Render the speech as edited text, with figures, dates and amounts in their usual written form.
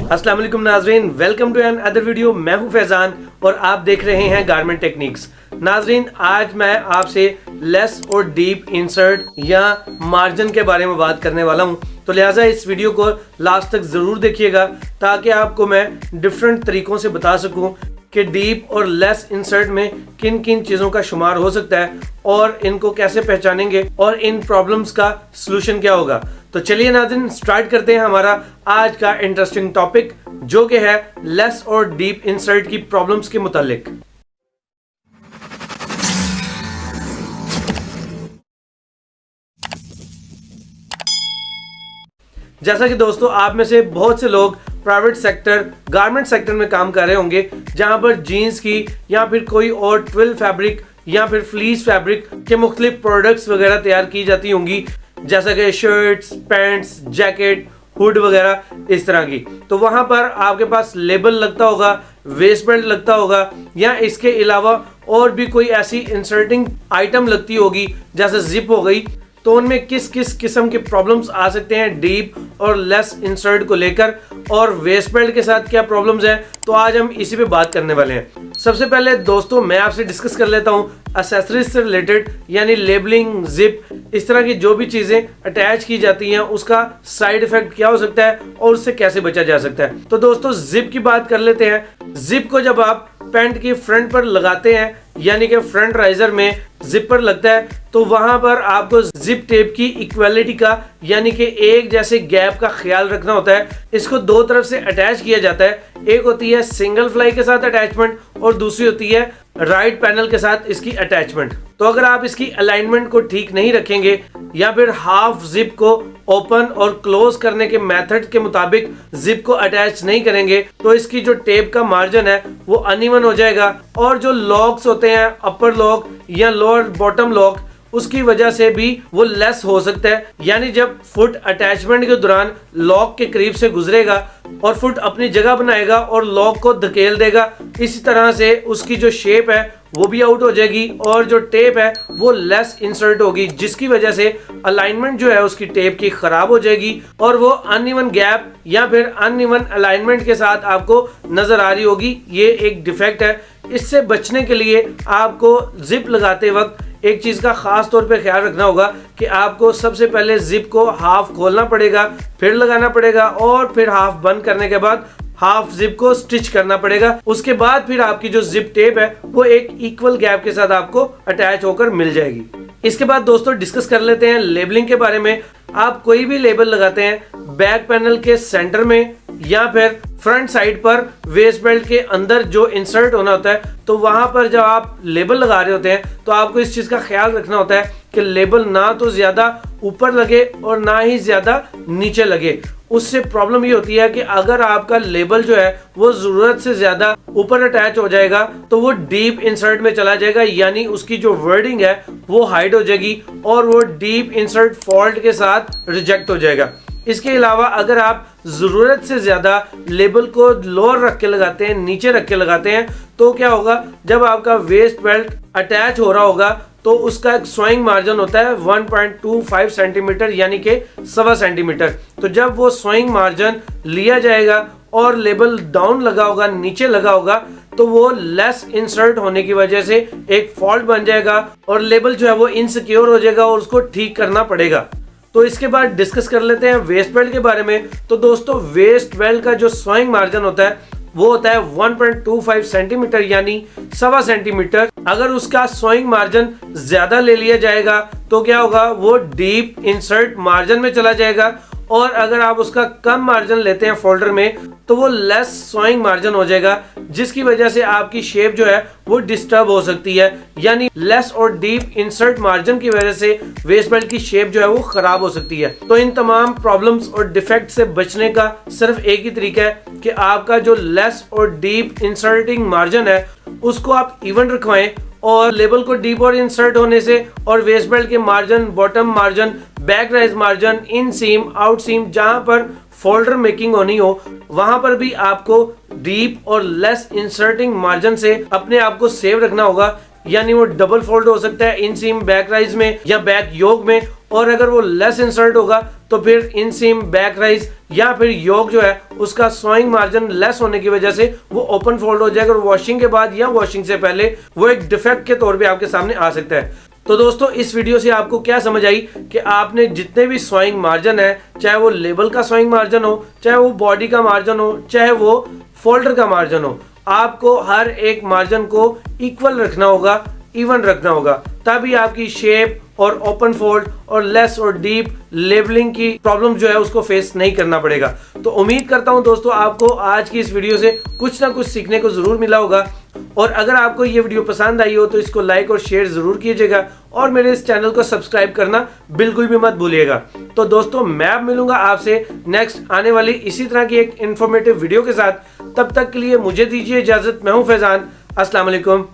अस्सलाम वालेकुम नाजरीन, welcome to another video. मैं हूं फैजान और आप देख रहे हैं गारमेंट टेक्निक्स। नाजरीन, आज मैं आपसे लेस और डीप इंसर्ट या मार्जिन के बारे में बात करने वाला हूं, तो लिहाजा इस वीडियो को लास्ट तक ज़रूर देखिएगा ताकि आपको मैं डिफरेंट तरीक़ों से बता सकूं कि डीप और लेस इंसर्ट में किन किन चीज़ों का शुमार हो सकता है और इनको कैसे पहचानेंगे और इन प्रॉब्लम्स का सलूशन क्या होगा। तो चलिए नाज़रीन, स्टार्ट करते हैं हमारा आज का इंटरेस्टिंग टॉपिक, जो कि है लेस और डीप इंसर्ट की प्रॉब्लम्स के मुतालिक। जैसा कि दोस्तों, आप में से बहुत से लोग प्राइवेट सेक्टर, गारमेंट सेक्टर में काम कर रहे होंगे, जहां पर जीन्स की या फिर कोई और ट्विल फैब्रिक या फिर फ्लीस फैब्रिक के मुख्तलिफ प्रोडक्ट्स वगैरह तैयार की जाती होंगी, जैसा कि शर्ट्स, पैंट्स, जैकेट, हुड वगैरह इस तरह की। तो वहां पर आपके पास लेबल लगता होगा, वेस्ट बेल्ट लगता होगा, या इसके अलावा और भी कोई ऐसी इंसर्टिंग आइटम लगती होगी जैसे जिप हो गई। तो उनमें किस किस किस्म के प्रॉब्लम्स आ सकते हैं डीप और लेस इंसर्ट को लेकर, और वेस्ट बेल्ट के साथ क्या प्रॉब्लम्स हैं, तो आज हम इसी पे बात करने वाले हैं। सबसे पहले दोस्तों, मैं आपसे डिस्कस कर लेता हूं एक्सेसरीज से रिलेटेड, यानी लेबलिंग, जिप, इस तरह की जो भी चीज़ें अटैच की जाती हैं उसका साइड इफेक्ट क्या हो सकता है और उससे कैसे बचा जा सकता है। तो दोस्तों, जिप की बात कर लेते हैं। जिप को जब आप पैंट की फ्रंट पर लगाते हैं, यानी कि फ्रंट राइजर में जिपर लगता है, तो वहां पर आपको जिप टेप की इक्वालिटी का, यानी कि एक जैसे गैप का ख्याल रखना होता है। इसको दो तरफ से अटैच किया जाता है, एक होती है सिंगल फ्लाई के साथ अटैचमेंट और दूसरी होती है राइट पैनल के साथ इसकी अटैचमेंट। तो अगर आप इसकी अलाइनमेंट को ठीक नहीं रखेंगे या फिर हाफ जिप को ओपन और क्लोज करने के मेथड के मुताबिक जिप को अटैच नहीं करेंगे, तो इसकी जो टेप का मार्जिन है वो अनइवन हो जाएगा, और जो लॉक्स होते हैं, अपर लॉक या लोअर बॉटम लॉक, उसकी वजह से भी वो लेस हो सकता है। यानी जब फुट अटैचमेंट के दौरान लॉक के करीब से गुजरेगा और फुट अपनी जगह बनाएगा और लॉक को धकेल देगा, इसी तरह से उसकी जो शेप है वो भी आउट हो जाएगी और जो टेप है वो लेस इंसर्ट होगी, जिसकी वजह से अलाइनमेंट जो है उसकी टेप की खराब हो जाएगी और वो अनइवन गैप या फिर अनइवन अलाइनमेंट के साथ आपको नजर आ रही होगी। ये एक डिफेक्ट है। इससे बचने के लिए आपको जिप लगाते वक्त एक चीज का खास तौर पे ख्याल रखना होगा कि आपको सबसे पहले जिप को हाफ खोलना पड़ेगा, फिर लगाना पड़ेगा, और फिर हाफ बंद करने के बाद हाफ जिप को स्टिच करना पड़ेगा। उसके बाद फिर आपकी जो जिप टेप है वो एक इक्वल गैप के साथ आपको अटैच होकर मिल जाएगी। इसके बाद दोस्तों, डिस्कस कर लेते हैं लेबलिंग के बारे में। आप कोई भी लेबल लगाते हैं बैक पैनल के सेंटर में या फिर फ्रंट साइड पर वेस्ट बेल्ट के अंदर जो इंसर्ट होना होता है, तो वहां पर जब आप लेबल लगा रहे होते हैं तो आपको इस चीज का ख्याल रखना होता है कि लेबल ना तो ज्यादा ऊपर लगे और ना ही ज्यादा नीचे लगे। उससे प्रॉब्लम ये होती है कि अगर आपका लेबल जो है वो जरूरत से ज्यादा ऊपर अटैच हो जाएगा तो वो डीप इंसर्ट में चला जाएगा, यानी उसकी जो वर्डिंग है वो हाइड हो जाएगी और वो डीप इंसर्ट फॉल्ट के साथ रिजेक्ट हो जाएगा। इसके अलावा अगर आप जरूरत से ज्यादा लेबल को लोअर रख के लगाते हैं, नीचे रख के लगाते हैं, तो क्या होगा, जब आपका वेस्ट बेल्ट अटैच हो रहा होगा तो उसका एक स्वइंग मार्जिन होता है 1.25 सेंटीमीटर, यानी कि 1.25 सेंटीमीटर। तो जब वो स्वइंग मार्जिन लिया जाएगा और लेबल डाउन लगा होगा, नीचे लगा होगा, तो वो लेस इंसर्ट होने की वजह से एक फॉल्ट बन जाएगा और लेबल जो है वो इनसिक्योर हो जाएगा और उसको ठीक करना पड़ेगा। तो इसके बाद डिस्कस कर लेते हैं वेस्ट बेल्ट के बारे में। तो दोस्तों, वेस्ट बेल्ट का जो स्वइंग मार्जिन होता है वो होता है 1.25 सेंटीमीटर, यानी 1.25 सेंटीमीटर। अगर उसका स्वइंग मार्जिन ज्यादा ले लिया जाएगा तो क्या होगा, वो डीप इंसर्ट मार्जिन में चला जाएगा, और अगर आप उसका कम मार्जिन लेते हैं फोल्डर में तो वो लेस स्वइंग मार्जिन हो जाएगा, जिसकी वजह से आपकी शेप जो है वो डिस्टर्ब हो सकती है। यानी लेस और डीप इंसर्ट मार्जिन की वजह से वेस्ट बेल्ट की शेप जो है वो खराब हो सकती है। तो इन तमाम प्रॉब्लम्स और डिफेक्ट से बचने का सिर्फ एक ही तरीका है कि आपका जो लेस और डीप इंसर्टिंग मार्जिन है उसको आप इवन रखवाएं, और लेबल को डीप और इंसर्ट होने से और वेस्ट बेल्ट के margin, bottom margin, back rise margin, in seam, out seam, जहां पर फोल्डर मेकिंग होनी हो वहां पर भी आपको डीप और लेस इंसर्टिंग मार्जिन से अपने आप को सेव रखना होगा। यानी वो डबल फोल्ड हो सकता है इन सीम बैक राइज में या बैक योक में, और अगर वो लेस इंसर्ट होगा तो फिर इनसीम, बैक राइज या फिर योक जो है उसका सोइंग मार्जिन लेस होने की वजह से वो ओपन फोल्ड हो जाएगा और वॉशिंग के बाद या वॉशिंग से पहले वो एक डिफेक्ट के तौर पे आपके सामने आ सकता है। तो दोस्तों इस वीडियो से आपको क्या समझ आई कि आपने जितने भी सोइंग मार्जिन है, चाहे वो लेबल का सोइंग मार्जिन हो, चाहे वो बॉडी का मार्जिन हो, चाहे वो फोल्डर का मार्जिन हो, आपको हर एक मार्जिन को इक्वल रखना होगा, इवन रखना होगा, तभी आपकी शेप और ओपन फोल्ड और लेस और डीप लेबलिंग की प्रॉब्लम जो है उसको फेस नहीं करना पड़ेगा। तो उम्मीद करता हूं दोस्तों आपको आज की इस वीडियो से कुछ ना कुछ सीखने को जरूर मिला होगा, और अगर आपको ये वीडियो पसंद आई हो तो इसको लाइक और शेयर जरूर कीजिएगा और मेरे इस चैनल को सब्सक्राइब करना बिल्कुल भी मत भूलिएगा। तो दोस्तों मैं अब मिलूंगा आपसे नेक्स्ट आने वाली इसी तरह की एक इंफॉर्मेटिव वीडियो के साथ। तब तक के लिए मुझे दीजिए इजाजत। मैं हूं फैजान। अस्सलाम वालेकुम।